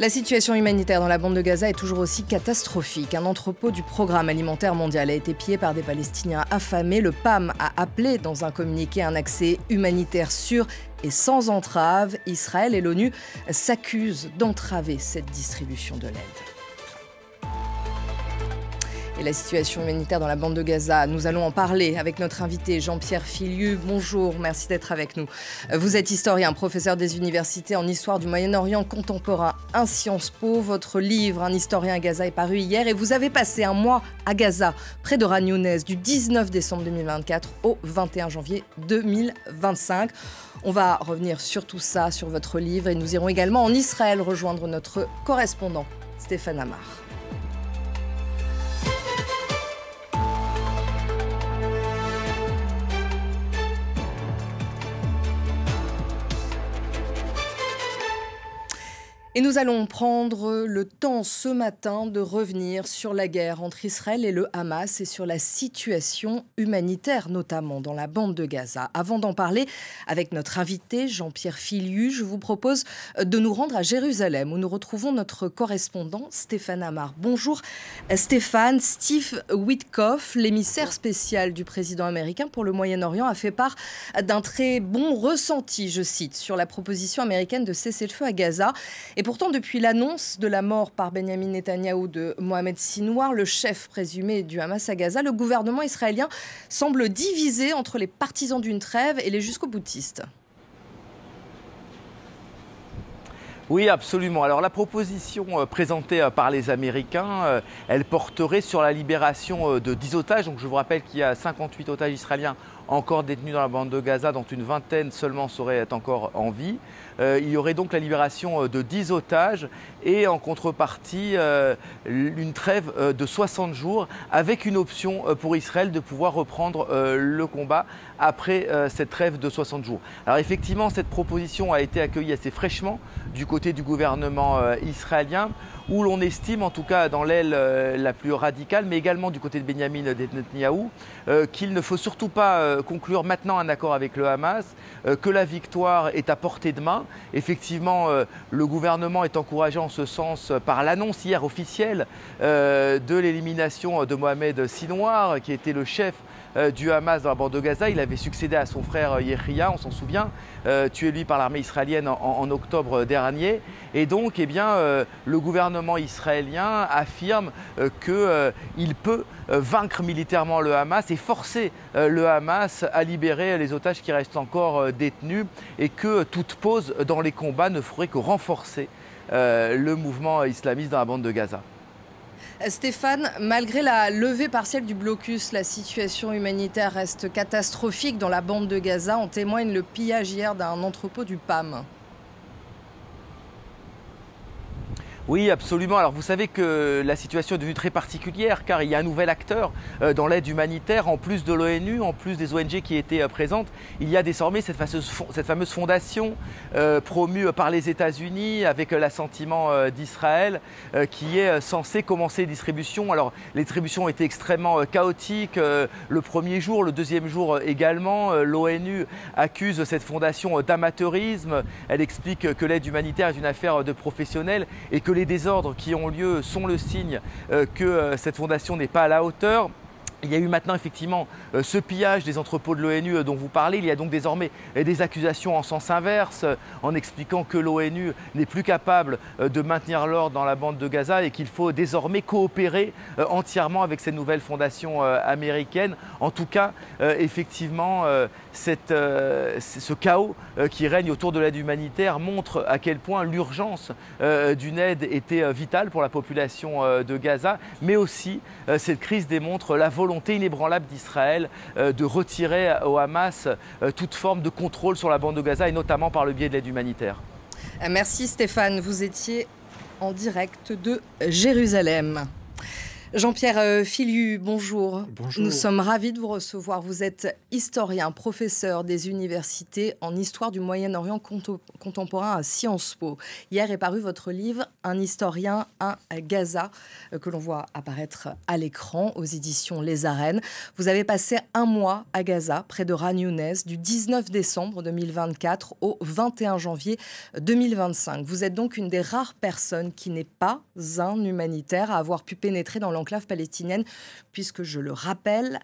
La situation humanitaire dans la bande de Gaza est toujours aussi catastrophique. Un entrepôt du Programme alimentaire mondial a été pillé par des Palestiniens affamés. Le PAM a appelé dans un communiqué un accès humanitaire sûr et sans entrave. Israël et l'ONU s'accusent d'entraver cette distribution de l'aide. Et la situation humanitaire dans la bande de Gaza, nous allons en parler avec notre invité Jean-Pierre Filiu. Bonjour, merci d'être avec nous. Vous êtes historien, professeur des universités en histoire du Moyen-Orient contemporain à Sciences Po. Votre livre, Un historien à Gaza, est paru hier et vous avez passé un mois à Gaza, près de Khan Younes, du 19 décembre 2024 au 21 janvier 2025. On va revenir sur tout ça, sur votre livre, et nous irons également en Israël rejoindre notre correspondant Stéphane Amar. Et nous allons prendre le temps ce matin de revenir sur la guerre entre Israël et le Hamas et sur la situation humanitaire, notamment dans la bande de Gaza. Avant d'en parler avec notre invité Jean-Pierre Filiu, je vous propose de nous rendre à Jérusalem où nous retrouvons notre correspondant Stéphane Amar. Bonjour Stéphane. Steve Witkoff, l'émissaire spécial du président américain pour le Moyen-Orient, a fait part d'un très bon ressenti, je cite, sur la proposition américaine de cessez-le-feu à Gaza. Et pourtant, depuis l'annonce de la mort par Benyamin Netanyahou de Mohamed Sinwar, le chef présumé du Hamas à Gaza, le gouvernement israélien semble divisé entre les partisans d'une trêve et les jusqu'au-boutistes. Oui, absolument. Alors la proposition présentée par les Américains, elle porterait sur la libération de 10 otages. Donc je vous rappelle qu'il y a 58 otages israéliens encore détenus dans la bande de Gaza, dont une vingtaine seulement seraient encore en vie. Il y aurait donc la libération de 10 otages et en contrepartie une trêve de 60 jours avec une option pour Israël de pouvoir reprendre le combat après cette trêve de 60 jours. Alors effectivement, cette proposition a été accueillie assez fraîchement du côté du gouvernement israélien, où l'on estime, en tout cas dans l'aile la plus radicale, mais également du côté de Benyamin Netanyahou, qu'il ne faut surtout pas conclure maintenant un accord avec le Hamas, que la victoire est à portée de main. Effectivement, le gouvernement est encouragé en ce sens par l'annonce hier officielle de l'élimination de Mohamed Sinwar, qui était le chef du Hamas dans la bande de Gaza. Il avait succédé à son frère Yehia, on s'en souvient, tué lui par l'armée israélienne en octobre dernier. Et donc, eh bien, le gouvernement israélien affirme qu'il peut vaincre militairement le Hamas et forcer le Hamas à libérer les otages qui restent encore détenus, et que toute pause dans les combats ne ferait que renforcer le mouvement islamiste dans la bande de Gaza. Stéphane, malgré la levée partielle du blocus, la situation humanitaire reste catastrophique dans la bande de Gaza. En témoigne le pillage hier d'un entrepôt du PAM. Oui, absolument. Alors vous savez que la situation est devenue très particulière car il y a un nouvel acteur dans l'aide humanitaire. En plus de l'ONU, en plus des ONG qui étaient présentes, il y a désormais cette fameuse fondation promue par les États-Unis avec l'assentiment d'Israël qui est censée commencer les distributions. Alors les distributions ont été extrêmement chaotiques le premier jour, le deuxième jour également. L'ONU accuse cette fondation d'amateurisme. Elle explique que l'aide humanitaire est une affaire de professionnels et que les désordres qui ont lieu sont le signe que cette fondation n'est pas à la hauteur. Il y a eu maintenant effectivement ce pillage des entrepôts de l'ONU dont vous parlez. Il y a donc désormais des accusations en sens inverse en expliquant que l'ONU n'est plus capable de maintenir l'ordre dans la bande de Gaza et qu'il faut désormais coopérer entièrement avec cette nouvelle fondation américaine. En tout cas, effectivement, ce chaos qui règne autour de l'aide humanitaire montre à quel point l'urgence d'une aide était vitale pour la population de Gaza, mais aussi cette crise démontre la volonté inébranlable d'Israël de retirer au Hamas toute forme de contrôle sur la bande de Gaza et notamment par le biais de l'aide humanitaire. Merci Stéphane, vous étiez en direct de Jérusalem. Jean-Pierre Filiu, bonjour. Bonjour. Nous sommes ravis de vous recevoir. Vous êtes historien, professeur des universités en histoire du Moyen-Orient contemporain à Sciences Po. Hier est paru votre livre « Un historien à Gaza » que l'on voit apparaître à l'écran aux éditions Les Arènes. Vous avez passé un mois à Gaza, près de Khan Younes, du 19 décembre 2024 au 21 janvier 2025. Vous êtes donc une des rares personnes qui n'est pas un humanitaire à avoir pu pénétrer dans l'enclave palestinienne, puisque, je le rappelle,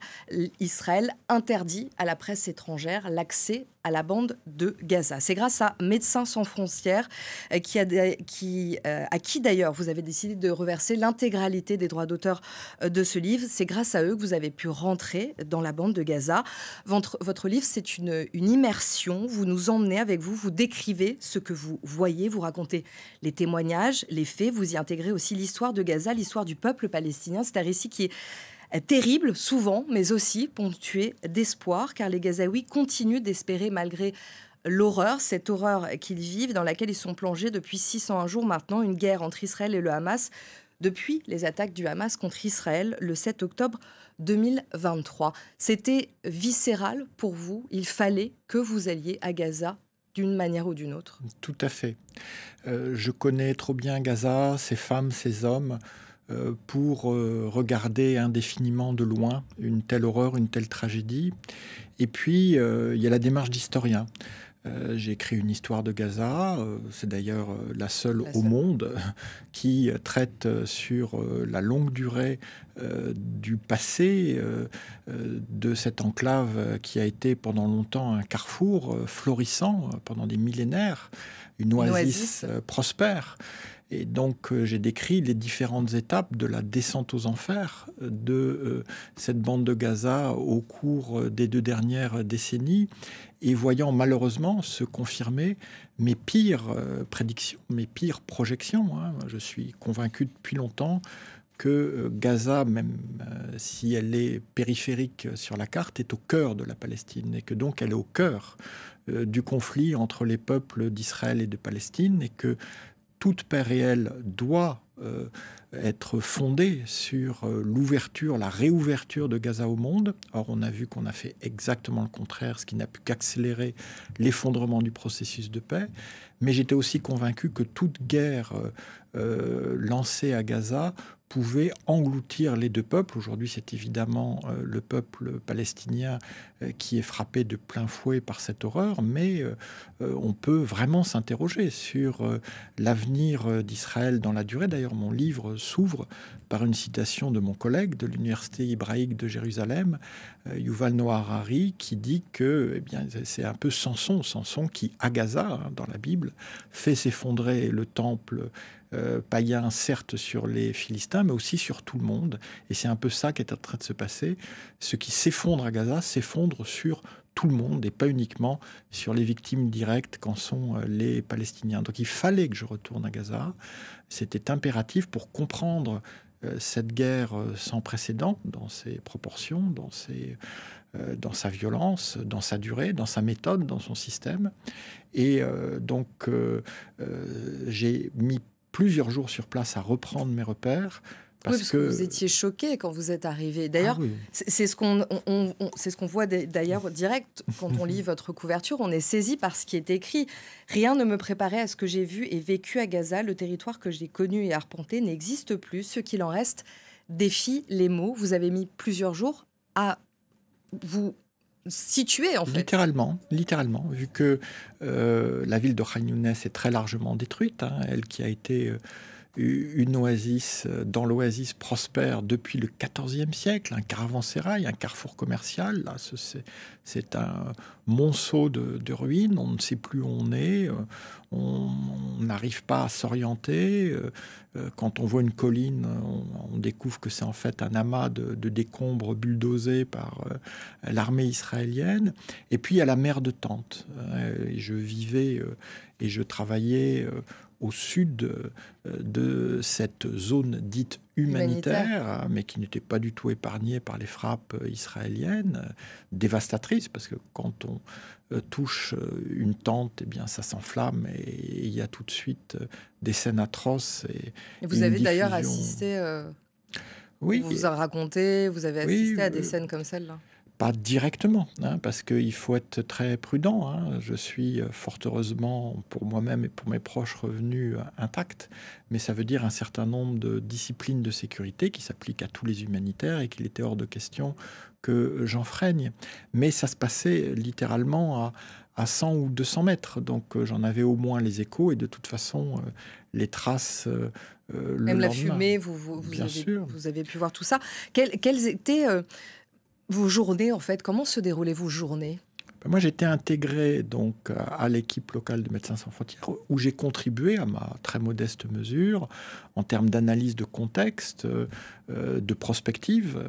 Israël interdit à la presse étrangère l'accès à la bande de Gaza. C'est grâce à Médecins sans frontières, à qui d'ailleurs vous avez décidé de reverser l'intégralité des droits d'auteur de ce livre. C'est grâce à eux que vous avez pu rentrer dans la bande de Gaza. Votre livre, c'est une immersion. Vous nous emmenez avec vous, vous décrivez ce que vous voyez, vous racontez les témoignages, les faits, vous y intégrez aussi l'histoire de Gaza, l'histoire du peuple palestinien. C'est un récit qui est terrible, souvent, mais aussi ponctué d'espoir, car les Gazaouis continuent d'espérer malgré l'horreur, cette horreur qu'ils vivent, dans laquelle ils sont plongés depuis 601 jours maintenant, une guerre entre Israël et le Hamas, depuis les attaques du Hamas contre Israël le 7 octobre 2023. C'était viscéral pour vous, il fallait que vous alliez à Gaza d'une manière ou d'une autre. Tout à fait. Je connais trop bien Gaza, ses femmes, ses hommes, pour regarder indéfiniment de loin une telle horreur, une telle tragédie. Et puis, il y a la démarche d'historien. J'ai écrit une histoire de Gaza, c'est d'ailleurs la seule au monde qui traite sur la longue durée du passé de cette enclave qui a été pendant longtemps un carrefour florissant pendant des millénaires, une oasis prospère. Et donc, j'ai décrit les différentes étapes de la descente aux enfers de cette bande de Gaza au cours des 2 dernières décennies, et voyant malheureusement se confirmer mes pires prédictions, mes pires projections. Je suis convaincu depuis longtemps que Gaza, même si elle est périphérique sur la carte, est au cœur de la Palestine, et que donc elle est au cœur du conflit entre les peuples d'Israël et de Palestine, et que toute paix réelle doit être fondée sur l'ouverture, la réouverture de Gaza au monde. Or, on a vu qu'on a fait exactement le contraire, ce qui n'a pu qu'accélérer l'effondrement du processus de paix. Mais j'étais aussi convaincu que toute guerre lancée à Gaza pouvait engloutir les 2 peuples. Aujourd'hui, c'est évidemment le peuple palestinien qui est frappé de plein fouet par cette horreur, mais on peut vraiment s'interroger sur l'avenir d'Israël dans la durée. D'ailleurs, mon livre s'ouvre par une citation de mon collègue de l'Université hébraïque de Jérusalem, Yuval Noah Harari, qui dit que c'est un peu Samson qui, à Gaza, dans la Bible, fait s'effondrer le temple païen, certes sur les Philistins, mais aussi sur tout le monde. Et c'est un peu ça qui est en train de se passer. Ce qui s'effondre à Gaza s'effondre sur tout le monde et pas uniquement sur les victimes directes qu'en sont les Palestiniens. Donc il fallait que je retourne à Gaza. C'était impératif pour comprendre cette guerre sans précédent dans ses proportions, dans sa violence, dans sa durée, dans sa méthode, dans son système. Et donc j'ai mis plusieurs jours sur place à reprendre mes repères. Parce que vous étiez choqué quand vous êtes arrivé. D'ailleurs, c'est ce qu'on voit d'ailleurs direct quand on lit votre couverture. On est saisi par ce qui est écrit. Rien ne me préparait à ce que j'ai vu et vécu à Gaza. Le territoire que j'ai connu et arpenté n'existe plus. Ce qu'il en reste défie les mots. Vous avez mis plusieurs jours à vous situer, en fait. Littéralement, vu que la ville de Khan Younes est très largement détruite, elle qui a été une oasis dans l'oasis prospère depuis le XIVe siècle, un caravansérail, un carrefour commercial. Là, c'est un monceau de ruines, on ne sait plus où on est, on n'arrive pas à s'orienter. Quand on voit une colline, on découvre que c'est en fait un amas de décombres bulldozés par l'armée israélienne. Et puis il y a la mer de tentes. Je vivais et je travaillais au sud de cette zone dite humanitaire, mais qui n'était pas du tout épargnée par les frappes israéliennes, dévastatrices, parce que quand on touche une tente, eh bien, ça s'enflamme et il y a tout de suite des scènes atroces. Et vous avez d'ailleurs assisté... Oui, On vous a raconté, vous avez oui, assisté à des scènes comme celle-là? pas directement, hein, parce qu'il faut être très prudent, hein. Je suis fort heureusement pour moi-même et pour mes proches revenus intact, mais ça veut dire un certain nombre de disciplines de sécurité qui s'appliquent à tous les humanitaires et qu'il était hors de question que j'enfreigne. Mais ça se passait littéralement à 100 ou 200 mètres, donc j'en avais au moins les échos et de toute façon les traces le Même la lendemain. fumée, Bien sûr. vous avez pu voir tout ça. Quelles étaient vos journées, en fait? Comment se déroulaient vos journées? Ben, moi, j'étais intégré donc à l'équipe locale de Médecins sans frontières, où j'ai contribué à ma très modeste mesure en termes d'analyse de contexte, de prospective,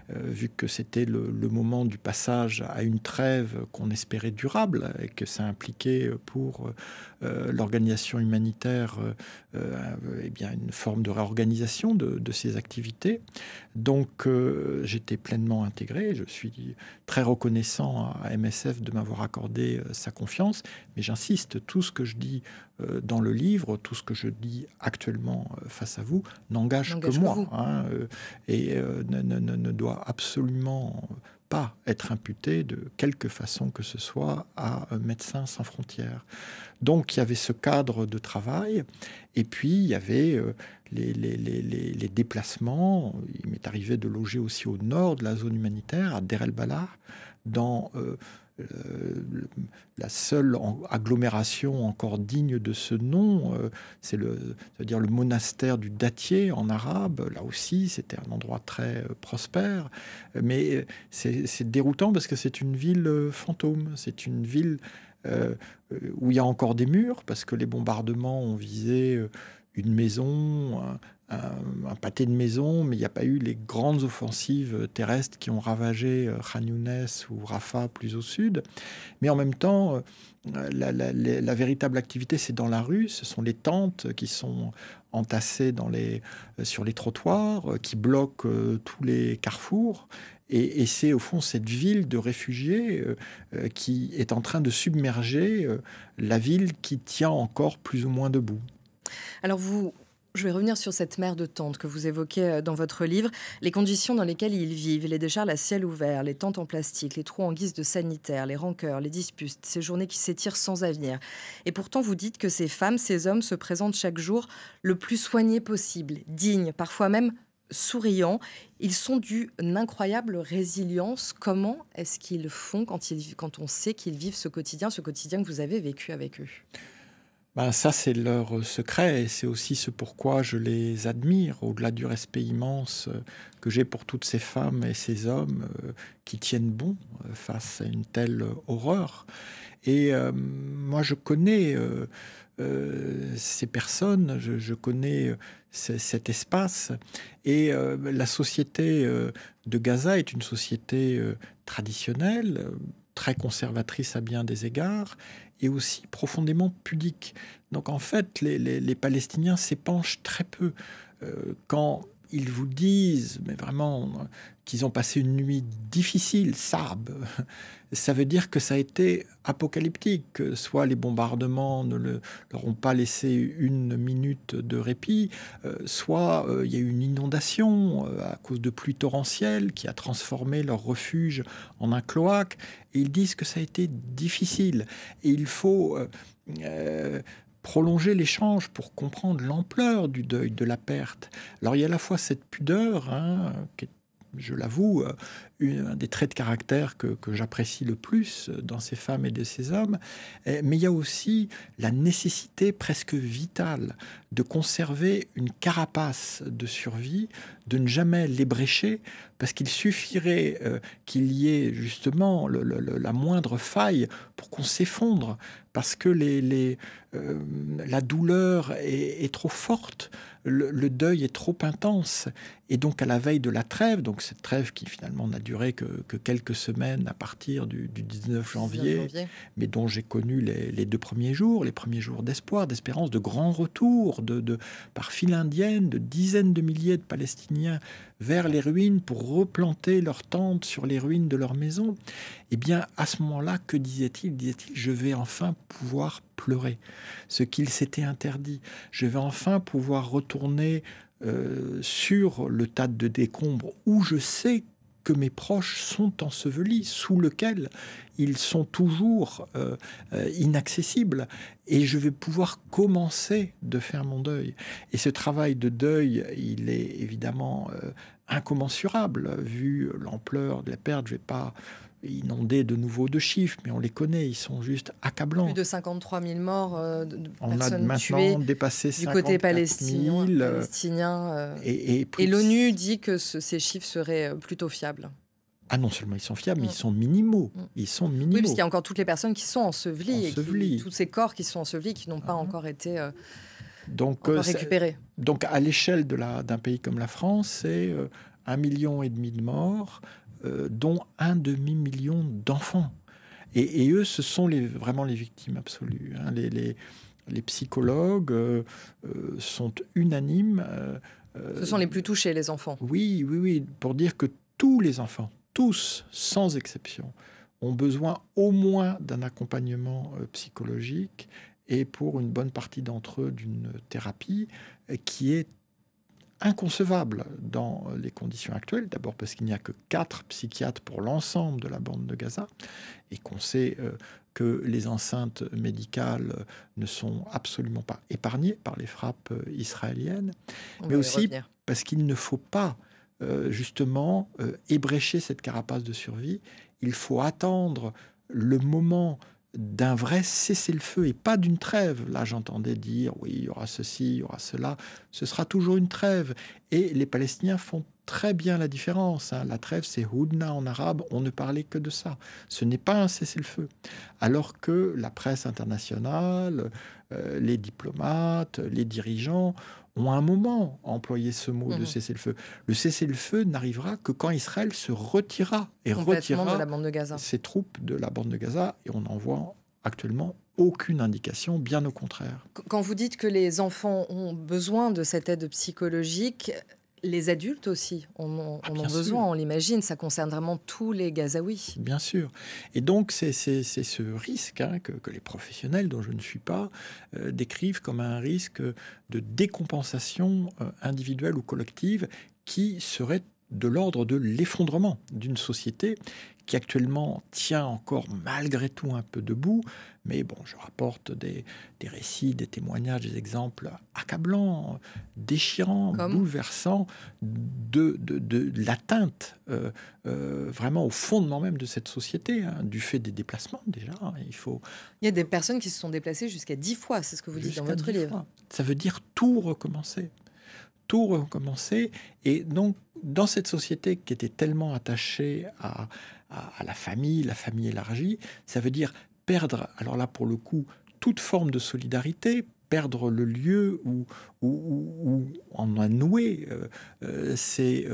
vu que c'était le moment du passage à une trêve qu'on espérait durable et que ça impliquait pour l'organisation humanitaire eh bien, une forme de réorganisation de ses activités. Donc, j'étais pleinement intégré. Je suis très reconnaissant à MSF de m'avoir accordé sa confiance. Mais j'insiste, tout ce que je dis dans le livre, tout ce que je dis actuellement face à vous, n'engage que moi. Hein, et ne doit absolument pas être imputé de quelque façon que ce soit à Médecins sans frontières. Donc il y avait ce cadre de travail, et puis il y avait les déplacements. Il m'est arrivé de loger aussi au nord de la zone humanitaire, à Deir el-Balah, dans la seule agglomération encore digne de ce nom, c'est-à-dire le monastère du Dattier en arabe. Là aussi, c'était un endroit très prospère. Mais c'est déroutant parce que c'est une ville fantôme. C'est une ville où il y a encore des murs, parce que les bombardements ont visé une maison, un pâté de maison, mais il n'y a pas eu les grandes offensives terrestres qui ont ravagé Khan Younes ou Rafah plus au sud. Mais en même temps, la véritable activité, c'est dans la rue. Ce sont les tentes qui sont entassées sur les trottoirs, qui bloquent tous les carrefours. Et c'est au fond cette ville de réfugiés qui est en train de submerger la ville qui tient encore plus ou moins debout. Alors je vais revenir sur cette mer de tentes que vous évoquez dans votre livre. Les conditions dans lesquelles ils vivent, les décharges à ciel ouvert, les tentes en plastique, les trous en guise de sanitaire, les rancœurs, les disputes, ces journées qui s'étirent sans avenir. Et pourtant, vous dites que ces femmes, ces hommes se présentent chaque jour le plus soignés possible, dignes, parfois même souriants. Ils sont d'une incroyable résilience. Comment est-ce qu'ils font quand on sait qu'ils vivent ce quotidien que vous avez vécu avec eux? Ben ça, c'est leur secret, et c'est aussi ce pourquoi je les admire, au-delà du respect immense que j'ai pour toutes ces femmes et ces hommes qui tiennent bon face à une telle horreur. Et moi, je connais ces personnes, je connais cet espace, et la société de Gaza est une société traditionnelle, très conservatrice à bien des égards, et aussi profondément pudique. Donc en fait, les Palestiniens s'épanchent très peu. Quand ils vous disent, mais vraiment, qu'ils ont passé une nuit difficile, sarbe, ça veut dire que ça a été apocalyptique, que soit les bombardements ne leur ont pas laissé une minute de répit, soit il y a eu une inondation à cause de pluies torrentielles qui a transformé leur refuge en un cloaque, et ils disent que ça a été difficile. Et il faut prolonger l'échange pour comprendre l'ampleur du deuil, de la perte. Alors il y a à la fois cette pudeur, hein, qui est, je l'avoue, un des traits de caractère que j'apprécie le plus dans ces femmes et de ces hommes, mais il y a aussi la nécessité presque vitale de conserver une carapace de survie, de ne jamais l'ébrécher, parce qu'il suffirait qu'il y ait justement la moindre faille pour qu'on s'effondre, parce que la douleur est trop forte, le deuil est trop intense, et donc à la veille de la trêve, donc cette trêve qui finalement n'a duré que quelques semaines à partir du 19 janvier, mais dont j'ai connu les 2 premiers jours d'espoir, d'espérance, de grands retours par file indienne, de dizaines de milliers de Palestiniens vers les ruines pour replanter leurs tentes sur les ruines de leur maison. Eh bien, à ce moment-là, que disait-il ? Disait-il, je vais enfin pouvoir pleurer, ce qu'il s'était interdit. Je vais enfin pouvoir retourner sur le tas de décombres où je sais que mes proches sont ensevelis, sous lequel ils sont toujours inaccessibles. Et je vais pouvoir commencer de faire mon deuil. Et ce travail de deuil, il est évidemment incommensurable, vu l'ampleur de la perte. Je ne vais pas inonder de nouveau de chiffres, mais on les connaît, ils sont juste accablants. Plus de 53 000 morts de on personnes a tuées maintenant dépassé du 54 côté 000, palestinien. Et l'ONU dit que ces chiffres seraient plutôt fiables. Ah non seulement ils sont fiables, mais ils sont minimaux. Ils sont minimaux. Oui, parce qu'il y a encore toutes les personnes qui sont ensevelies. Ensevelis. Et tous ces corps qui sont ensevelis, qui n'ont pas encore été donc, récupérés. Donc à l'échelle d'un pays comme la France, c'est 1,5 million de morts, dont 1,5 million d'enfants. Et eux, ce sont vraiment les victimes absolues. Hein. Les psychologues sont unanimes. Ce sont les plus touchés, les enfants. Oui, pour dire que tous les enfants, tous, sans exception, ont besoin au moins d'un accompagnement psychologique et pour une bonne partie d'entre eux d'une thérapie qui est inconcevable dans les conditions actuelles. D'abord parce qu'il n'y a que 4 psychiatres pour l'ensemble de la bande de Gaza et qu'on sait que les enceintes médicales ne sont absolument pas épargnées par les frappes israéliennes. Mais aussi parce qu'il ne faut pas justement ébrécher cette carapace de survie. Il faut attendre le moment d'un vrai cessez-le-feu et pas d'une trêve. Là, j'entendais dire, oui, il y aura ceci, il y aura cela. Ce sera toujours une trêve. Et les Palestiniens font très bien la différence. Hein. La trêve, c'est Houdna en arabe. On ne parlait que de ça. Ce n'est pas un cessez-le-feu. Alors que la presse internationale, les diplomates, les dirigeants ont un moment employé ce mot de cessez-le-feu. Le cessez-le-feu n'arrivera que quand Israël se retirera et retirera de la bande de Gaza. Ses troupes de la bande de Gaza. Et on n'en voit actuellement aucune indication, bien au contraire. Quand vous dites que les enfants ont besoin de cette aide psychologique, les adultes aussi en ont besoin, on l'imagine. Ça concerne vraiment tous les Gazaouis. Bien sûr. Et donc, c'est ce risque que les professionnels, dont je ne suis pas, décrivent comme un risque de décompensation individuelle ou collective qui serait de l'ordre de l'effondrement d'une société qui actuellement tient encore malgré tout un peu debout. Mais bon, je rapporte des récits, des témoignages, des exemples accablants, déchirants, bouleversants de l'atteinte vraiment au fondement même de cette société, hein, du fait des déplacements déjà. Il y a des personnes qui se sont déplacées jusqu'à 10 fois, c'est ce que vous dites dans votre livre. Ça veut dire tout recommencer. Tout recommencer. Et donc, dans cette société qui était tellement attachée à la famille élargie, ça veut dire perdre, alors là pour le coup, toute forme de solidarité, perdre le lieu où on a noué ces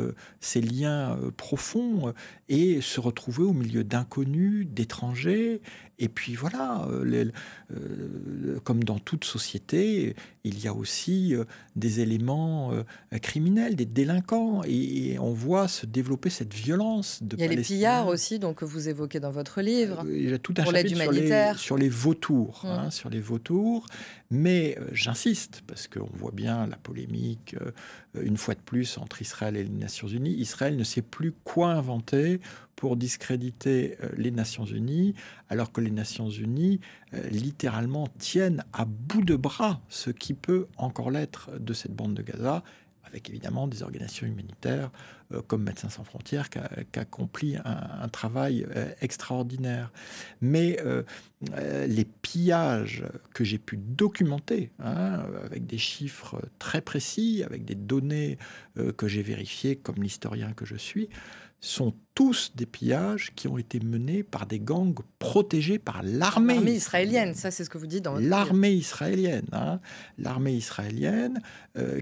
liens profonds et se retrouver au milieu d'inconnus, d'étrangers. Et puis voilà, comme dans toute société, il y a aussi des éléments criminels, des délinquants. Et on voit se développer cette violence de Palestiniens. Il y a les pillards aussi, donc, que vous évoquez dans votre livre. Il y a tout un pour l'aide chapitre humanitaire. sur les vautours. Sur les vautours. Mais j'insiste, parce qu'on voit bien la polémique, une fois de plus, entre Israël et les Nations Unies. Israël ne sait plus quoi inventer pour discréditer les Nations Unies, alors que les Nations Unies, littéralement, tiennent à bout de bras ce qui peut encore l'être de cette bande de Gaza, avec évidemment des organisations humanitaires comme Médecins sans frontières qui accomplit un travail extraordinaire. Mais les pillages que j'ai pu documenter, avec des chiffres très précis, avec des données que j'ai vérifiées comme l'historien que je suis, sont tous des pillages qui ont été menés par des gangs protégés par l'armée israélienne. Ça, c'est ce que vous dites dans votre livre. L'armée israélienne. L'armée israélienne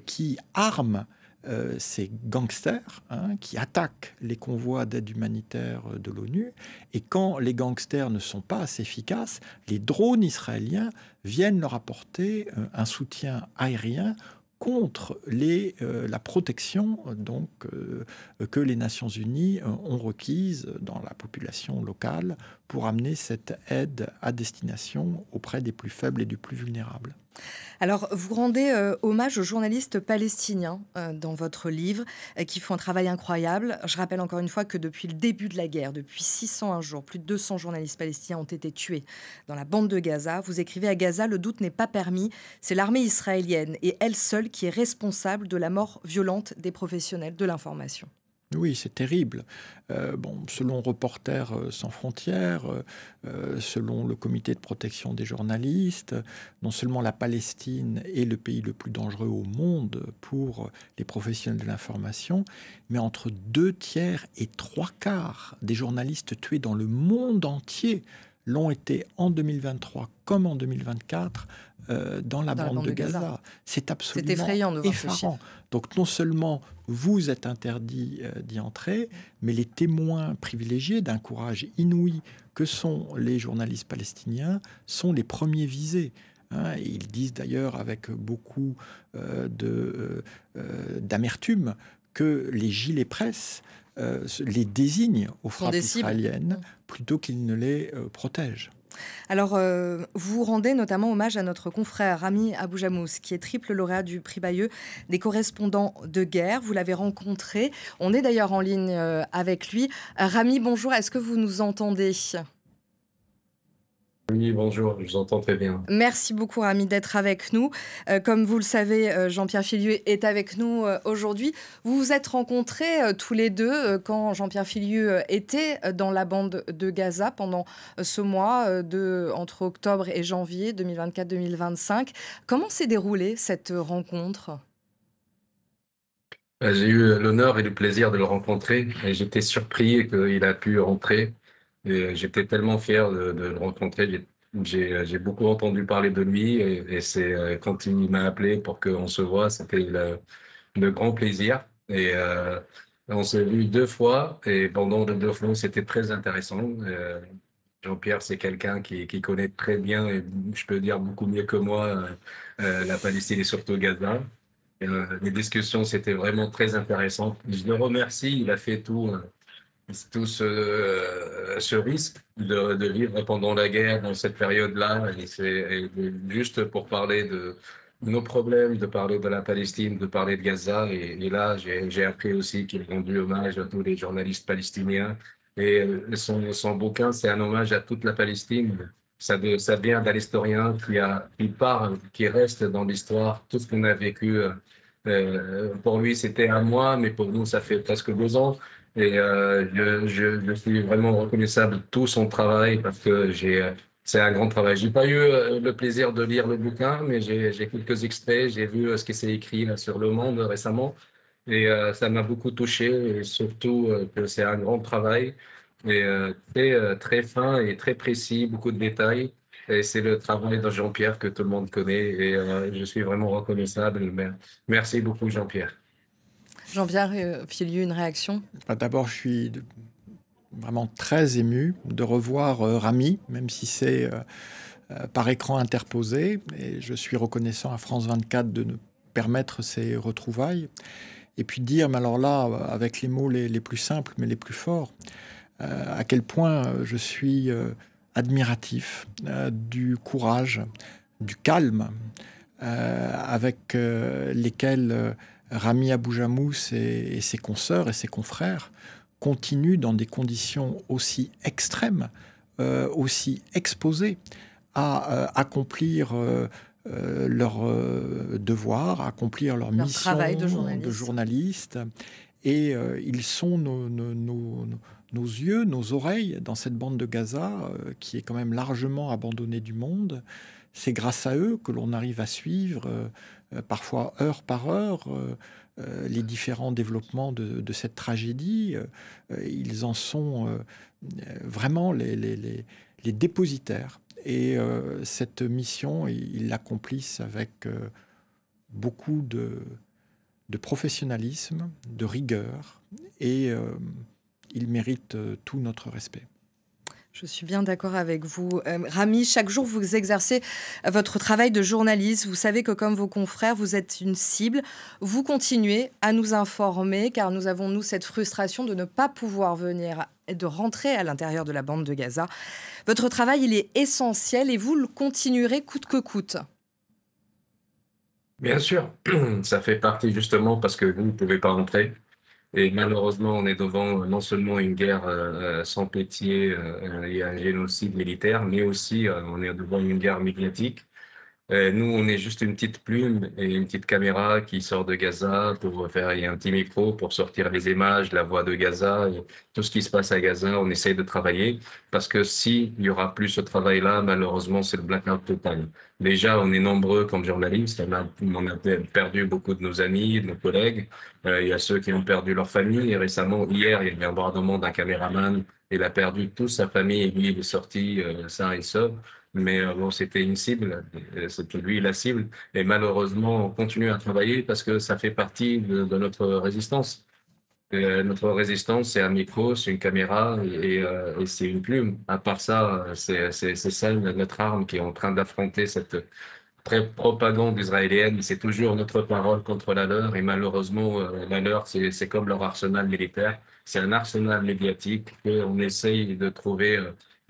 qui arme ces gangsters qui attaquent les convois d'aide humanitaire de l'ONU. Et quand les gangsters ne sont pas assez efficaces, les drones israéliens viennent leur apporter un soutien aérien contre la protection donc, que les Nations Unies ont requise dans la population locale pour amener cette aide à destination auprès des plus faibles et des plus vulnérables. Alors, vous rendez hommage aux journalistes palestiniens dans votre livre, qui font un travail incroyable. Je rappelle encore une fois que depuis le début de la guerre, depuis 601 jours, plus de 200 journalistes palestiniens ont été tués dans la bande de Gaza. Vous écrivez à Gaza, le doute n'est pas permis. C'est l'armée israélienne et elle seule qui est responsable de la mort violente des professionnels de l'information. Oui, c'est terrible. Selon Reporters sans frontières, selon le Comité de protection des journalistes, non seulement la Palestine est le pays le plus dangereux au monde pour les professionnels de l'information, mais entre 2 tiers et 3 quarts des journalistes tués dans le monde entier l'ont été en 2023 comme en 2024 dans la bande de Gaza. C'est absolument effrayant de voir ces effarant. chiffres. Donc non seulement vous êtes interdit d'y entrer, mais les témoins privilégiés d'un courage inouï que sont les journalistes palestiniens sont les premiers visés. Et ils disent d'ailleurs avec beaucoup d'amertume que les gilets presse les désignent aux frappes israéliennes plutôt qu'ils ne les protègent. Alors, vous rendez notamment hommage à notre confrère Rami Abou-Jamous, qui est triple lauréat du prix Bayeux des correspondants de guerre. Vous l'avez rencontré. On est d'ailleurs en ligne avec lui. Rami, bonjour. Est-ce que vous nous entendez ? Oui, bonjour, je vous entends très bien. Merci beaucoup, Rami, d'être avec nous. Comme vous le savez, Jean-Pierre Filiu est avec nous aujourd'hui. Vous vous êtes rencontrés tous les deux quand Jean-Pierre Filiu était dans la bande de Gaza pendant ce mois entre octobre et janvier 2024-2025. Comment s'est déroulée cette rencontre ? J'ai eu l'honneur et le plaisir de le rencontrer et j'étais surpris qu'il a pu rentrer. Et j'étais tellement fier de le rencontrer. J'ai beaucoup entendu parler de lui et c'est quand il m'a appelé pour qu'on se voit, c'était le grand plaisir. Et on s'est vu 2 fois et pendant les 2 fois, c'était très intéressant. Jean-Pierre, c'est quelqu'un qui connaît très bien et je peux dire beaucoup mieux que moi la Palestine et surtout Gaza. Les discussions, c'était vraiment très intéressant. Je le remercie, il a fait tout ce risque de vivre pendant la guerre dans cette période-là. Et juste pour parler de nos problèmes, de parler de la Palestine, de parler de Gaza. Et là, j'ai appris aussi qu'il rendu hommage à tous les journalistes palestiniens. Et son bouquin, c'est un hommage à toute la Palestine. Ça vient d'un historien qui parle, qui reste dans l'histoire, tout ce qu'on a vécu. Pour lui, c'était un mois, mais pour nous, ça fait presque 2 ans. Et je suis vraiment reconnaissable de tout son travail parce que c'est un grand travail. J'ai pas eu le plaisir de lire le bouquin, mais j'ai quelques extraits. J'ai vu ce qui s'est écrit là, sur Le Monde récemment. Et ça m'a beaucoup touché, et surtout que c'est un grand travail et très fin et très précis, beaucoup de détails. Et c'est le travail de Jean-Pierre que tout le monde connaît et je suis vraiment reconnaissable. Merci beaucoup, Jean-Pierre. Jean-Pierre Filiu, une réaction ? D'abord, je suis vraiment très ému de revoir Rami, même si c'est par écran interposé. Et je suis reconnaissant à France 24 de nous permettre ces retrouvailles. Et puis dire, mais alors là, avec les mots les plus simples, mais les plus forts, à quel point je suis admiratif du courage, du calme avec lesquels Rami Abou-Jamous et ses consoeurs et ses confrères continuent dans des conditions aussi extrêmes, aussi exposées à accomplir leur devoir, à accomplir leur mission travail de journaliste. Et ils sont nos yeux, nos oreilles dans cette bande de Gaza qui est quand même largement abandonnée du monde. C'est grâce à eux que l'on arrive à suivre, parfois heure par heure, les différents développements de cette tragédie. Ils en sont vraiment les dépositaires. Et cette mission, ils l'accomplissent avec beaucoup de professionnalisme, de rigueur, et ils méritent tout notre respect. Je suis bien d'accord avec vous. Rami, chaque jour, vous exercez votre travail de journaliste. Vous savez que comme vos confrères, vous êtes une cible. Vous continuez à nous informer, car nous avons, nous, cette frustration de ne pas pouvoir venir et de rentrer à l'intérieur de la bande de Gaza. Votre travail, il est essentiel et vous le continuerez coûte que coûte. Bien sûr, ça fait partie justement parce que vous ne pouvez pas entrer. Et malheureusement, on est devant non seulement une guerre sans pitié et un génocide militaire, mais aussi on est devant une guerre médiatique. Nous, on est juste une petite plume et une petite caméra qui sort de Gaza pour faire, il y a un petit micro pour sortir les images, la voix de Gaza, et tout ce qui se passe à Gaza, on essaye de travailler parce que s'il y aura plus ce travail-là, malheureusement, c'est le blackout total. Déjà, on est nombreux comme journalistes, on a perdu beaucoup de nos amis, de nos collègues. Il y a ceux qui ont perdu leur famille et récemment, hier, il y avait un bombardement d'un caméraman. Il a perdu toute sa famille et lui, il est sorti sain et sauf. Mais bon, c'était une cible, c'était lui la cible. Et malheureusement, on continue à travailler parce que ça fait partie de notre résistance. Notre résistance, c'est un micro, c'est une caméra et c'est une plume. À part ça, c'est ça notre arme qui est en train d'affronter cette propagande israélienne. C'est toujours notre parole contre la leur. Et malheureusement, la leur, c'est comme leur arsenal militaire. C'est un arsenal médiatique qu'on essaye de trouver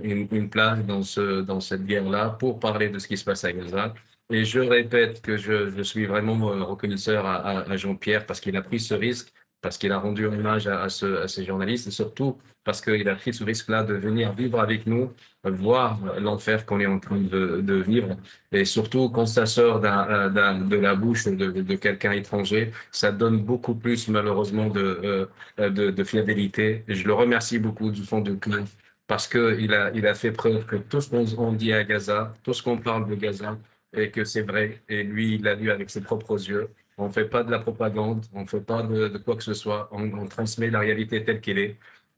une place dans cette guerre-là pour parler de ce qui se passe à Gaza. Et je répète que je suis vraiment reconnaisseur à Jean-Pierre parce qu'il a pris ce risque, parce qu'il a rendu hommage à ces journalistes et surtout parce qu'il a pris ce risque-là de venir vivre avec nous, voir l'enfer qu'on est en train de vivre. Et surtout, quand ça sort de la bouche de quelqu'un étranger, ça donne beaucoup plus, malheureusement, de fiabilité. Et je le remercie beaucoup du fond du cœur parce il a fait preuve que tout ce qu'on dit à Gaza, tout ce qu'on parle de Gaza, et que c'est vrai. Et lui, il l'a vu avec ses propres yeux. On ne fait pas de la propagande, on ne fait pas de quoi que ce soit. On transmet la réalité telle qu'elle est.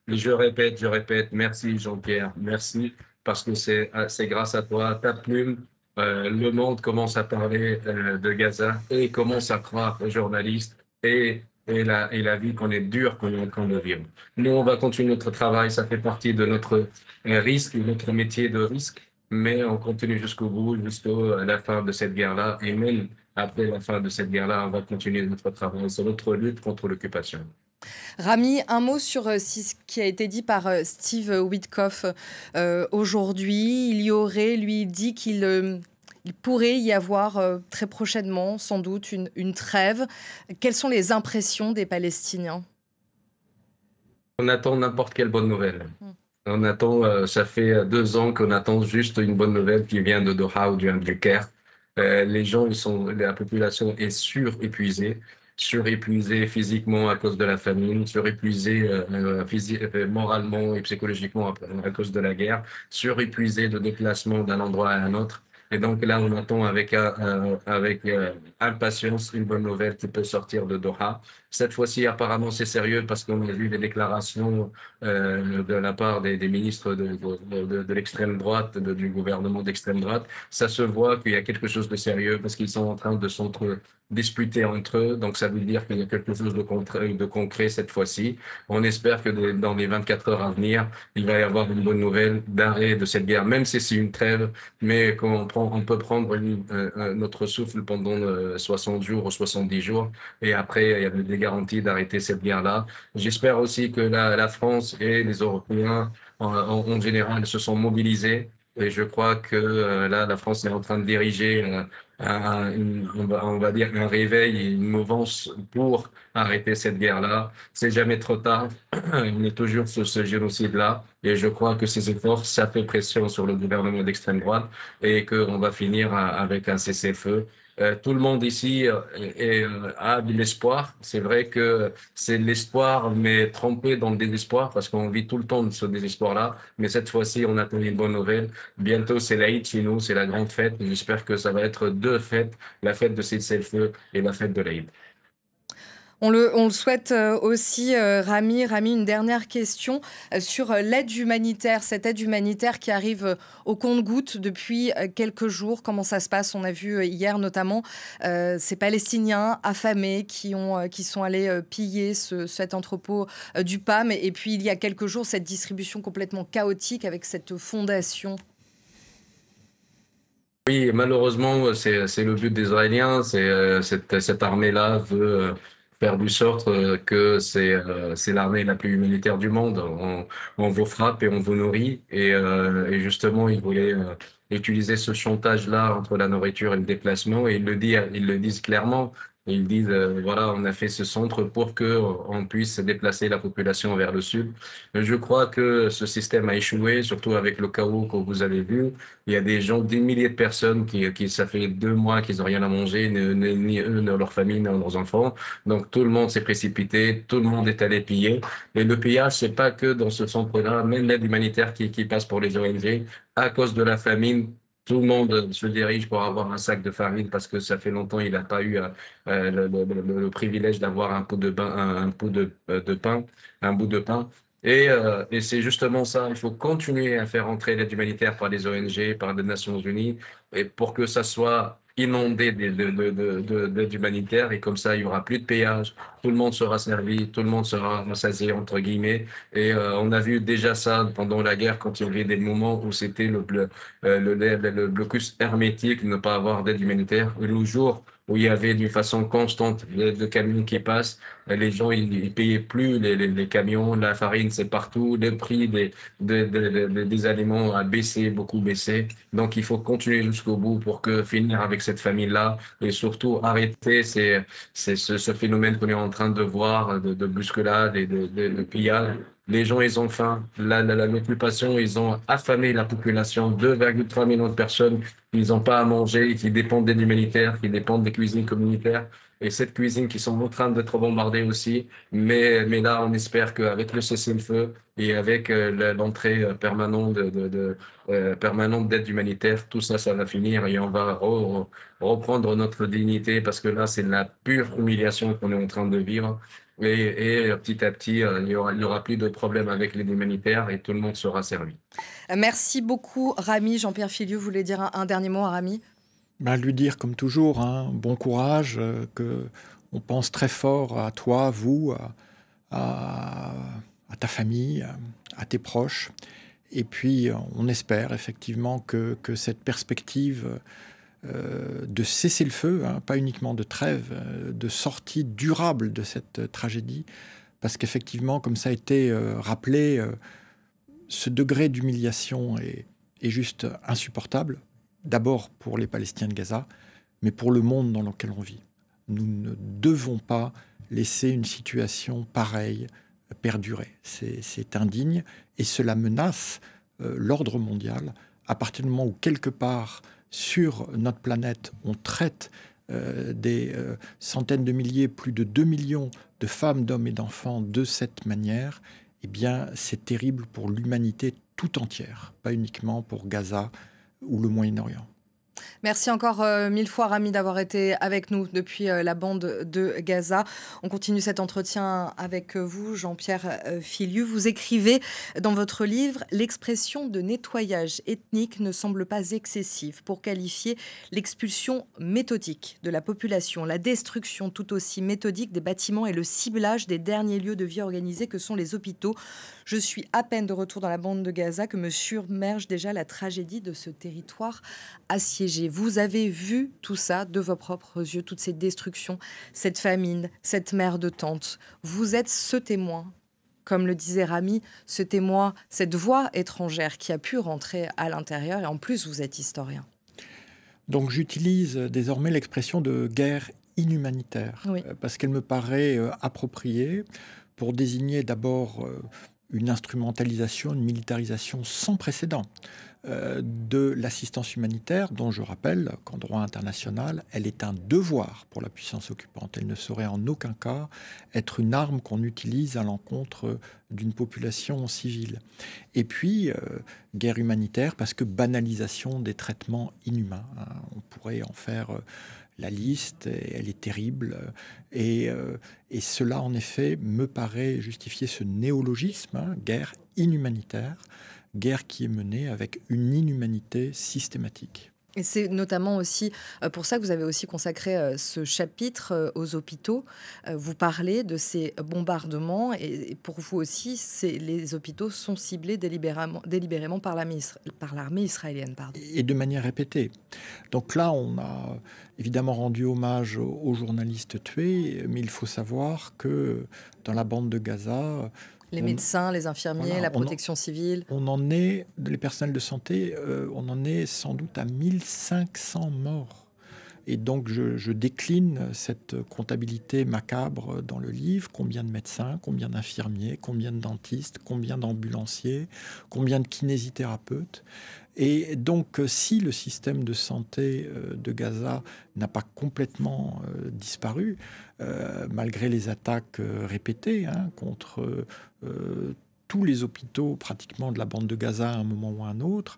Et je répète, merci Jean-Pierre, merci, parce que c'est grâce à toi, ta plume, le monde commence à parler de Gaza et commence à croire aux journalistes et la vie qu'on est dure qu'on est en train de vivre. Nous, on va continuer notre travail, ça fait partie de notre risque, notre métier de risque, mais on continue jusqu'au bout, jusqu'à la fin de cette guerre-là. Et même après la fin de cette guerre-là, on va continuer notre travail. C'est notre lutte contre l'occupation. Rami, un mot sur ce qui a été dit par Steve Witkoff aujourd'hui. Il y aurait, lui, dit il pourrait y avoir très prochainement, sans doute, une trêve. Quelles sont les impressions des Palestiniens? On attend n'importe quelle bonne nouvelle. Mm. On attend, ça fait 2 ans qu'on attend juste une bonne nouvelle qui vient de Doha ou du Caire. Les gens, la population est surépuisée physiquement à cause de la famine, surépuisée moralement et psychologiquement à cause de la guerre, surépuisée de déplacement d'un endroit à un autre. Et donc là, on attend avec impatience une bonne nouvelle qui peut sortir de Doha. Cette fois-ci, apparemment, c'est sérieux parce qu'on a vu les déclarations de la part des ministres de l'extrême droite, du gouvernement d'extrême droite. Ça se voit qu'il y a quelque chose de sérieux parce qu'ils sont en train de disputer entre eux. Donc, ça veut dire qu'il y a quelque chose de concret cette fois-ci. On espère que dans les 24 heures à venir, il va y avoir une bonne nouvelle d'arrêt de cette guerre, même si c'est une trêve, mais on peut prendre notre souffle pendant 60 jours ou 70 jours. Et après, il y a des garanties d'arrêter cette guerre-là. J'espère aussi que la France et les Européens en général se sont mobilisés. Et je crois que là, la France est en train de diriger on va dire un réveil et une mouvance pour arrêter cette guerre-là. C'est jamais trop tard. On est toujours sur ce génocide-là. Et je crois que ces efforts, ça fait pression sur le gouvernement d'extrême droite et qu'on va finir avec un cessez-le-feu. Tout le monde ici a de l'espoir. C'est vrai que c'est de l'espoir, mais trempé dans le désespoir, parce qu'on vit tout le temps de ce désespoir-là. Mais cette fois-ci, on attend une bonne nouvelle. Bientôt, c'est l'Aïd chez nous, c'est la grande fête. J'espère que ça va être 2 fêtes, la fête de Cessez-le-feu et la fête de l'Aïd. On le souhaite aussi, Rami. Rami, une dernière question sur l'aide humanitaire, cette aide humanitaire qui arrive au compte-gouttes depuis quelques jours. Comment ça se passe? On a vu hier notamment ces Palestiniens affamés qui sont allés piller cet entrepôt du PAM. Et puis il y a quelques jours, cette distribution complètement chaotique avec cette fondation. Oui, malheureusement, c'est le but des Israéliens. Cette armée-là veut faire du sorte que c'est l'armée la plus humanitaire du monde. On vous frappe et on vous nourrit. Et justement, ils voulaient utiliser ce chantage-là entre la nourriture et le déplacement. Et ils le disent clairement. Ils disent, voilà, on a fait ce centre pour que on puisse déplacer la population vers le sud. Je crois que ce système a échoué, surtout avec le chaos que vous avez vu. Il y a des gens, des milliers de personnes ça fait 2 mois qu'ils n'ont rien à manger, ni eux, ni leur famille, ni leurs enfants. Donc tout le monde s'est précipité, tout le monde est allé piller. Et le pillage, c'est pas que dans ce centre-là, même l'aide humanitaire qui passe pour les ONG, à cause de la famine. Tout le monde se dirige pour avoir un sac de farine parce que ça fait longtemps il n'a pas eu le privilège d'avoir un pot de pain, un pot de pain, un bout de pain. Et c'est justement ça, il faut continuer à faire entrer l'aide humanitaire par les ONG, par les Nations Unies, et pour que ça soit inondé d'aide humanitaire, et comme ça, il y aura plus de péage, tout le monde sera servi, tout le monde sera rassasié, entre guillemets. Et on a vu déjà ça pendant la guerre, quand il y avait des moments où c'était le blocus hermétique, ne pas avoir d'aide humanitaire. Et le jour où il y avait d'une façon constante de camions qui passent, les gens ils payaient plus les camions, la farine c'est partout, le prix des aliments a baissé, beaucoup baissé. Donc il faut continuer jusqu'au bout pour que finir avec cette famine-là et surtout arrêter ce phénomène qu'on est en train de voir de bousculade et de pillage. Les gens, ils ont faim. L'occupation, ils ont affamé la population. 2,3 millions de personnes, ils n'ont pas à manger, qui dépendent d'aide humanitaire, qui dépendent des cuisines communautaires. Et cette cuisine qui sont en train d'être bombardées aussi. Mais là, on espère qu'avec le cessez-le-feu et avec l'entrée permanente d'aide humanitaire, tout ça, ça va finir et on va reprendre notre dignité parce que là, c'est la pure humiliation qu'on est en train de vivre. Et petit à petit, il y aura plus de problèmes avec l'aide humanitaire et tout le monde sera servi. Merci beaucoup, Rami. Jean-Pierre Filiu, vous voulez dire un dernier mot à Rami? Lui dire comme toujours, hein, bon courage, que on pense très fort à toi, à vous, à ta famille, à tes proches. Et puis, on espère effectivement que cette perspective de cesser le feu, hein, pas uniquement de trêve, de sortie durable de cette tragédie, parce qu'effectivement, comme ça a été rappelé, ce degré d'humiliation est juste insupportable, d'abord pour les Palestiniens de Gaza, mais pour le monde dans lequel on vit. Nous ne devons pas laisser une situation pareille perdurer. C'est indigne et cela menace l'ordre mondial à partir du moment où quelque part sur notre planète on traite des centaines de milliers, plus de 2 millions de femmes, d'hommes et d'enfants de cette manière. Eh bien, c'est terrible pour l'humanité tout entière, pas uniquement pour Gaza ou le Moyen-Orient. Merci encore 1000 fois, Rami, d'avoir été avec nous depuis la bande de Gaza. On continue cet entretien avec vous, Jean-Pierre Filiu. Vous écrivez dans votre livre « L'expression de nettoyage ethnique ne semble pas excessive pour qualifier l'expulsion méthodique de la population, la destruction tout aussi méthodique des bâtiments et le ciblage des derniers lieux de vie organisés que sont les hôpitaux. Je suis à peine de retour dans la bande de Gaza que me submerge déjà la tragédie de ce territoire assiégé. Vous avez vu tout ça de vos propres yeux, toutes ces destructions, cette famine, cette mer de tente. Vous êtes ce témoin, comme le disait Rami, ce témoin, cette voix étrangère qui a pu rentrer à l'intérieur. Et en plus, vous êtes historien. Donc j'utilise désormais l'expression de guerre inhumanitaire, oui, parce qu'elle me paraît appropriée pour désigner d'abord une instrumentalisation, une militarisation sans précédent de l'assistance humanitaire, dont je rappelle qu'en droit international, elle est un devoir pour la puissance occupante. Elle ne saurait en aucun cas être une arme qu'on utilise à l'encontre d'une population civile. Et puis, guerre humanitaire, parce que banalisation des traitements inhumains. Hein. On pourrait en faire la liste, elle est terrible. Et cela, en effet, me paraît justifier ce néologisme, hein, guerre inhumanitaire, guerre qui est menée avec une inhumanité systématique. Et c'est notamment aussi pour ça que vous avez aussi consacré ce chapitre aux hôpitaux. Vous parlez de ces bombardements et pour vous aussi, les hôpitaux sont ciblés délibérément par l'armée israélienne. Pardon. Et de manière répétée. Donc là, on a évidemment rendu hommage aux journalistes tués, mais il faut savoir que dans la bande de Gaza, Les médecins, les infirmiers, voilà, la protection civile. On en est, les personnels de santé, on en est sans doute à 1500 morts. Et donc, je décline cette comptabilité macabre dans le livre. Combien de médecins, combien d'infirmiers, combien de dentistes, combien d'ambulanciers, combien de kinésithérapeutes. Et donc, si le système de santé de Gaza n'a pas complètement disparu, malgré les attaques répétées contre tous les hôpitaux pratiquement de la bande de Gaza à un moment ou à un autre,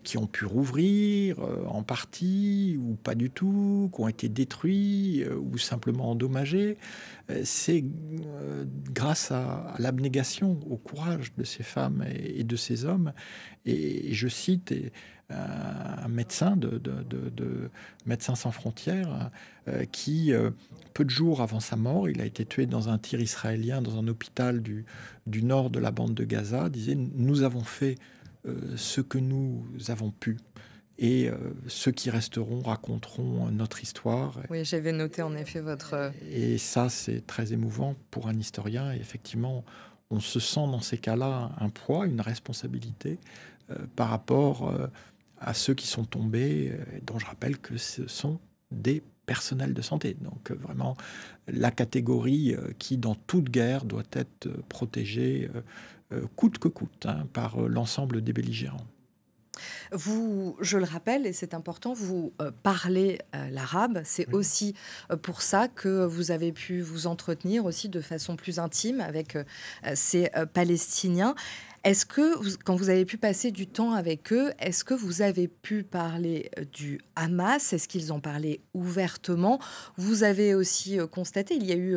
qui ont pu rouvrir en partie ou pas du tout, qui ont été détruits ou simplement endommagés, c'est grâce à l'abnégation, au courage de ces femmes et de ces hommes. Et je cite un médecin de Médecins sans frontières qui, peu de jours avant sa mort, il a été tué dans un tir israélien dans un hôpital du nord de la bande de Gaza, disait « Nous avons fait ce que nous avons pu. Et ceux qui resteront raconteront notre histoire. » Oui, j'avais noté en effet votre... Et ça, c'est très émouvant pour un historien. Et effectivement, on se sent dans ces cas-là un poids, une responsabilité par rapport à ceux qui sont tombés, dont je rappelle que ce sont des personnels de santé. Donc vraiment la catégorie qui, dans toute guerre, doit être protégée coûte que coûte par l'ensemble des belligérants. Vous, je le rappelle, et c'est important, vous parlez l'arabe. C'est aussi pour ça que vous avez pu vous entretenir aussi de façon plus intime avec ces Palestiniens. Est-ce que, quand vous avez pu passer du temps avec eux, est-ce que vous avez pu parler du Hamas? Est-ce qu'ils en parlaient ouvertement? Vous avez aussi constaté, il y a eu,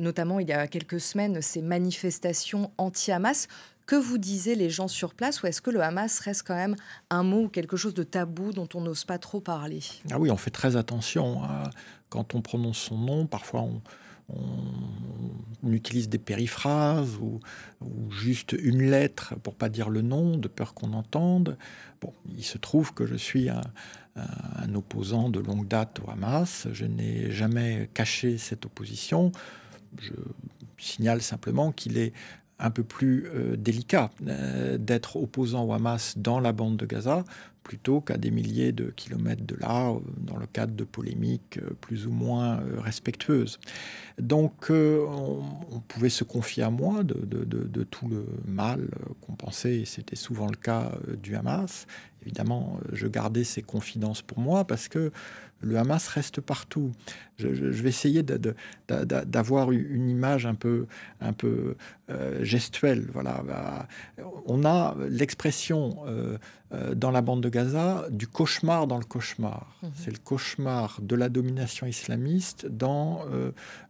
notamment il y a quelques semaines, ces manifestations anti-Hamas. Que vous disaient les gens sur place, ou est-ce que le Hamas reste quand même un mot ou quelque chose de tabou dont on n'ose pas trop parler? Ah oui, on fait très attention. Quand on prononce son nom, parfois on utilise des périphrases ou juste une lettre pour pas dire le nom, de peur qu'on entende. Bon, il se trouve que je suis un opposant de longue date au Hamas. Je n'ai jamais caché cette opposition. Je signale simplement qu'il est un peu plus délicat d'être opposant au Hamas dans la bande de Gaza plutôt qu'à des milliers de kilomètres de là, dans le cadre de polémiques plus ou moins respectueuses. Donc on pouvait se confier à moi de tout le mal qu'on pensait, et c'était souvent le cas du Hamas. Évidemment, je gardais ces confidences pour moi parce que le Hamas reste partout. Je vais essayer d'avoir une image un peu gestuelle. Voilà. On a l'expression dans la bande de Gaza du cauchemar dans le cauchemar. C'est le cauchemar de la domination islamiste dans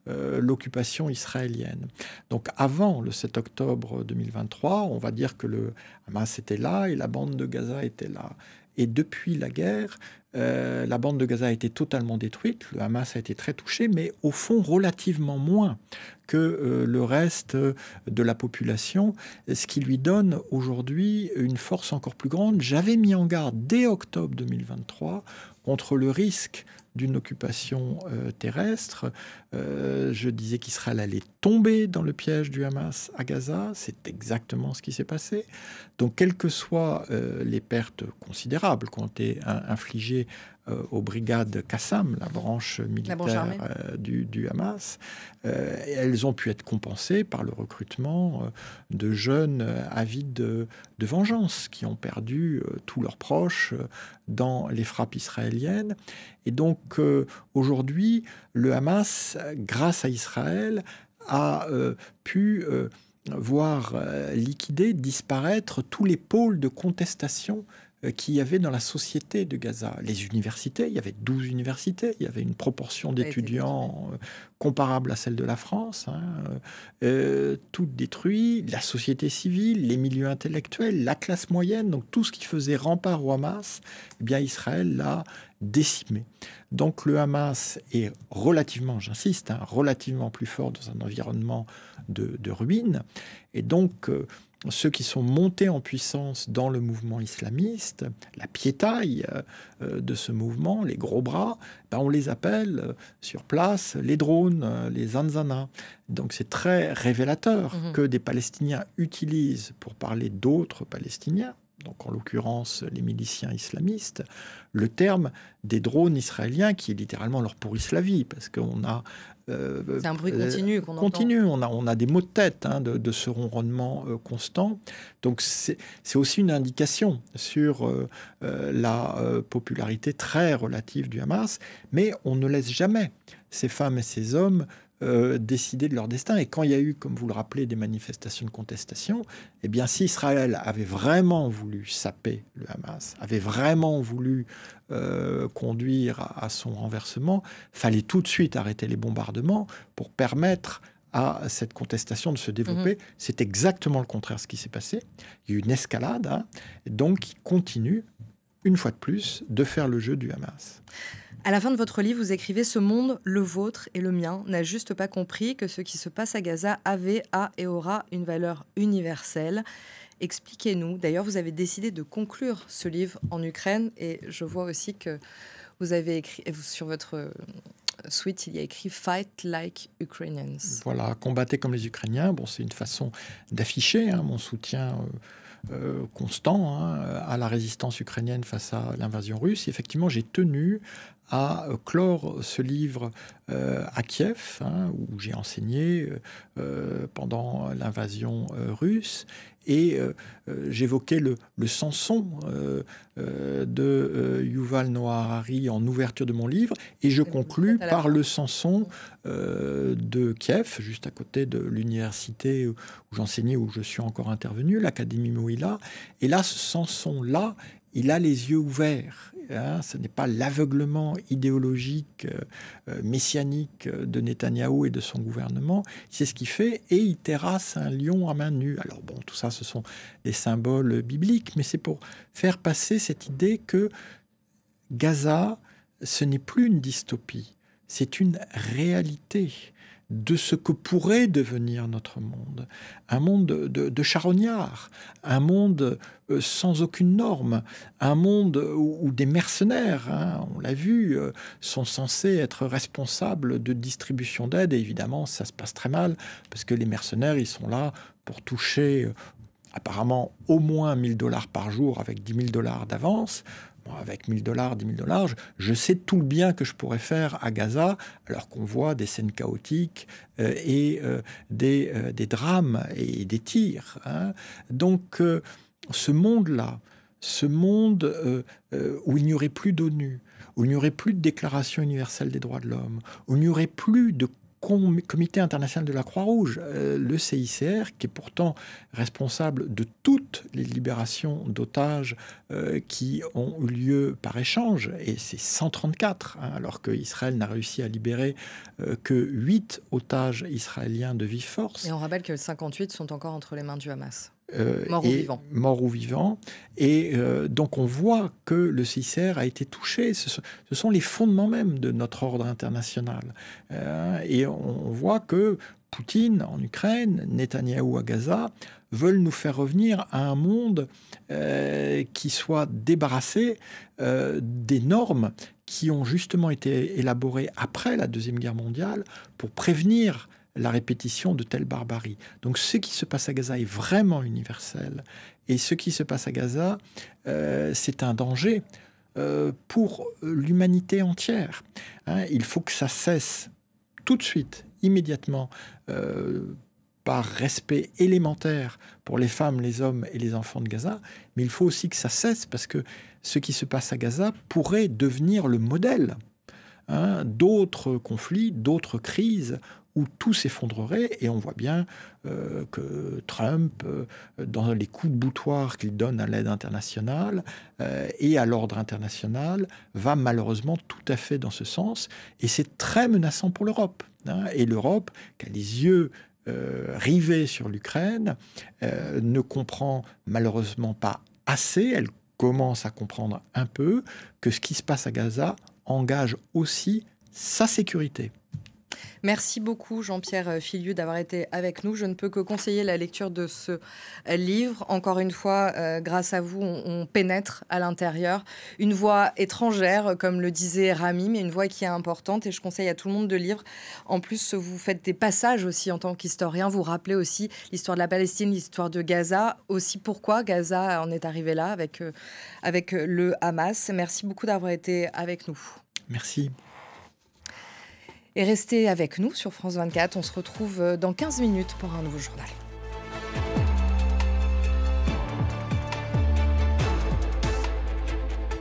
l'occupation israélienne. Donc avant le 7 octobre 2023, on va dire que le Hamas était là et la bande de Gaza était là. Et depuis la guerre, la bande de Gaza a été totalement détruite. Le Hamas a été très touché, mais au fond relativement moins que le reste de la population, ce qui lui donne aujourd'hui une force encore plus grande. J'avais mis en garde dès octobre 2023 contre le risque d'une occupation terrestre. Je disais qu'Israël allait tomber dans le piège du Hamas à Gaza. C'est exactement ce qui s'est passé. Donc, quelles que soient les pertes considérables qui ont été infligées aux brigades Qassam, la branche militaire du Hamas, elles ont pu être compensées par le recrutement de jeunes avides de vengeance qui ont perdu tous leurs proches dans les frappes israéliennes. Et donc aujourd'hui, le Hamas, grâce à Israël, a pu voir liquider, disparaître tous les pôles de contestation qu'il y avait dans la société de Gaza. Les universités, il y avait 12 universités, il y avait une proportion d'étudiants comparable à celle de la France, toutes détruites, la société civile, les milieux intellectuels, la classe moyenne, donc tout ce qui faisait rempart au Hamas, eh bien Israël l'a décimé. Donc le Hamas est relativement, j'insiste, relativement plus fort dans un environnement de ruines, et donc ceux qui sont montés en puissance dans le mouvement islamiste, la piétaille de ce mouvement, les gros bras, on les appelle sur place les drones. drones, les Zanzana. Donc c'est très révélateur que des Palestiniens utilisent, pour parler d'autres Palestiniens, donc en l'occurrence les miliciens islamistes, le terme des drones israéliens qui littéralement leur pourrissent la vie, parce qu'on a... c'est un bruit continu qu'on entend. On a des maux de tête de ce ronronnement constant. Donc c'est aussi une indication sur la popularité très relative du Hamas, mais on ne laisse jamais ces femmes et ces hommes décider de leur destin. Et quand il y a eu, comme vous le rappelez, des manifestations de contestation, eh bien, si Israël avait vraiment voulu saper le Hamas, avait vraiment voulu conduire à son renversement, fallait tout de suite arrêter les bombardements pour permettre à cette contestation de se développer. C'est exactement le contraire de ce qui s'est passé. Il y a eu une escalade, donc il continue, une fois de plus, de faire le jeu du Hamas. À la fin de votre livre, vous écrivez « Ce monde, le vôtre et le mien, n'a juste pas compris que ce qui se passe à Gaza avait, a et aura une valeur universelle. » Expliquez-nous. D'ailleurs, vous avez décidé de conclure ce livre en Ukraine et je vois aussi que vous avez écrit, sur votre suite, il y a écrit « Fight like Ukrainians ». Voilà, combattez comme les Ukrainiens. Bon, c'est une façon d'afficher mon soutien constant à la résistance ukrainienne face à l'invasion russe. Et effectivement, j'ai tenu à clore ce livre à Kiev, où j'ai enseigné pendant l'invasion russe. Et j'évoquais le Samson de Yuval Noah Harari en ouverture de mon livre. Et je conclus par le Samson de Kiev, juste à côté de l'université où j'enseignais, où je suis encore intervenu, l'Académie Moïla. Et là, ce Samson-là, il a les yeux ouverts. Ce n'est pas l'aveuglement idéologique, messianique de Netanyahou et de son gouvernement. C'est ce qu'il fait, et il terrasse un lion à main nue. Alors bon, tout ça, ce sont des symboles bibliques, mais c'est pour faire passer cette idée que Gaza, ce n'est plus une dystopie, c'est une réalité de ce que pourrait devenir notre monde. Un monde de charognards, un monde sans aucune norme, un monde où des mercenaires, on l'a vu, sont censés être responsables de distribution d'aide. Et évidemment, ça se passe très mal, parce que les mercenaires, ils sont là pour toucher apparemment au moins 1 000 $ par jour avec 10 000 $ d'avance. Avec 1 000 $, 10 000 $, je sais tout le bien que je pourrais faire à Gaza, alors qu'on voit des scènes chaotiques et des drames et des tirs. Donc, ce monde-là, ce monde où il n'y aurait plus d'ONU, où il n'y aurait plus de Déclaration universelle des droits de l'homme, où il n'y aurait plus de Comité international de la Croix-Rouge, le CICR, qui est pourtant responsable de toutes les libérations d'otages qui ont eu lieu par échange, et c'est 134, alors qu'Israël n'a réussi à libérer que 8 otages israéliens de vive force. Et on rappelle que 58 sont encore entre les mains du Hamas. Mort ou vivant. Et donc on voit que le CICR a été touché. Ce sont les fondements même de notre ordre international. Et on voit que Poutine en Ukraine, Netanyahou à Gaza, veulent nous faire revenir à un monde qui soit débarrassé des normes qui ont justement été élaborées après la Deuxième Guerre mondiale pour prévenir la répétition de telles barbaries. Donc ce qui se passe à Gaza est vraiment universel. Et ce qui se passe à Gaza, c'est un danger pour l'humanité entière. Il faut que ça cesse tout de suite, immédiatement, par respect élémentaire pour les femmes, les hommes et les enfants de Gaza. Mais il faut aussi que ça cesse, parce que ce qui se passe à Gaza pourrait devenir le modèle d'autres conflits, d'autres crises, où tout s'effondrerait. Et on voit bien que Trump, dans les coups de boutoir qu'il donne à l'aide internationale et à l'ordre international, va malheureusement tout à fait dans ce sens. Et c'est très menaçant pour l'Europe. Et l'Europe, qui a les yeux rivés sur l'Ukraine, ne comprend malheureusement pas assez. Elle commence à comprendre un peu que ce qui se passe à Gaza engage aussi sa sécurité. Merci beaucoup Jean-Pierre Filiu d'avoir été avec nous. Je ne peux que conseiller la lecture de ce livre. Encore une fois, grâce à vous, on pénètre à l'intérieur. Une voix étrangère, comme le disait Rami, mais une voix qui est importante et je conseille à tout le monde de lire. En plus, vous faites des passages aussi en tant qu'historien. Vous rappelez aussi l'histoire de la Palestine, l'histoire de Gaza, aussi pourquoi Gaza en est arrivé là avec le Hamas. Merci beaucoup d'avoir été avec nous. Merci. Et restez avec nous sur France 24. On se retrouve dans 15 minutes pour un nouveau journal.